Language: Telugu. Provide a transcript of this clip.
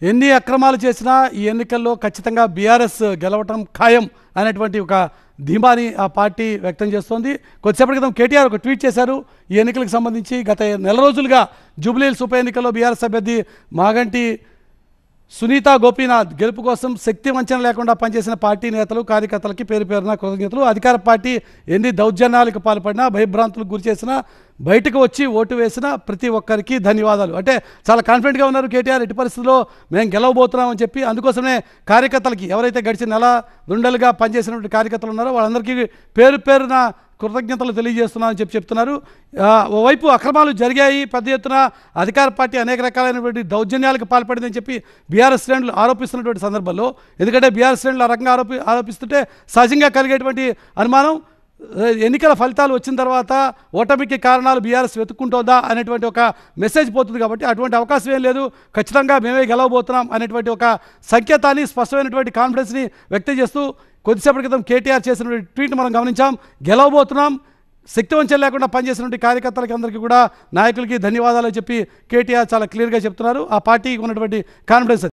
ఎన్ని అక్రమాలు చేసినా ఈ ఎన్నికల్లో ఖచ్చితంగా బీఆర్ఎస్ గెలవటం ఖాయం అనేటువంటి ఒక ధీమాని ఆ పార్టీ వ్యక్తం చేస్తోంది. కొద్దిసేపటి క్రితం కేటీఆర్ ఒక ట్వీట్ చేశారు. ఈ ఎన్నికలకు సంబంధించి గత నెల రోజులుగా జూబ్లీహిల్స్ ఉప ఎన్నికల్లో బీఆర్ఎస్ అభ్యర్థి మాగంటి సునీతా గోపీనాథ్ గెలుపు కోసం శక్తి వంచన లేకుండా పనిచేసిన పార్టీ నేతలు కార్యకర్తలకి పేరు పేరున కృతజ్ఞతలు. అధికార పార్టీ ఎన్ని దౌర్జన్యాలకు పాల్పడినా భయభ్రాంతులకు గురి చేసినా బయటకు వచ్చి ఓటు వేసిన ప్రతి ఒక్కరికి ధన్యవాదాలు. అంటే చాలా కాన్ఫిడెంట్గా ఉన్నారు కేటీఆర్. ఎట్టి పరిస్థితుల్లో మేము గెలవబోతున్నామని చెప్పి అందుకోసమే కార్యకర్తలకి ఎవరైతే గడిచిన నెల 2 నెలలుగా పనిచేసినటువంటి కార్యకర్తలు ఉన్నారో వాళ్ళందరికీ పేరు పేరున కృతజ్ఞతలు తెలియజేస్తున్నామని చెప్తున్నారు. ఓవైపు అక్రమాలు జరిగాయి, పెద్ద ఎత్తున అధికార పార్టీ అనేక రకాలైనటువంటి దౌర్జన్యాలకు పాల్పడిందని చెప్పి బీఆర్ఎస్ శ్రేణులు ఆరోపిస్తున్నటువంటి సందర్భంలో, ఎందుకంటే బీఆర్ఎస్ శ్రేణులు ఆ రకంగా ఆరోపిస్తుంటే సహజంగా కలిగేటువంటి అనుమానం ఎన్నికల ఫలితాలు వచ్చిన తర్వాత ఓటమికి కారణాలు బీఆర్ఎస్ వెతుక్కుంటోందా అనేటువంటి ఒక మెసేజ్ పోతుంది. కాబట్టి అటువంటి అవకాశం ఏం లేదు, ఖచ్చితంగా మేమే గెలవబోతున్నాం అనేటువంటి ఒక సంకేతాన్ని, స్పష్టమైనటువంటి కాన్ఫిడెన్స్ని వ్యక్తం చేస్తూ కొద్దిసేపటి క్రితం కేటీఆర్ చేసినటువంటి ట్వీట్ మనం గమనించాం. గెలవబోతున్నాం, శక్తి వంచన లేకుండా పనిచేసినటువంటి కార్యకర్తలకి అందరికీ కూడా నాయకులకి ధన్యవాదాలు చెప్పి కేటీఆర్ చాలా క్లియర్గా చెప్తున్నారు. ఆ పార్టీకి ఉన్నటువంటి కాన్ఫిడెన్స్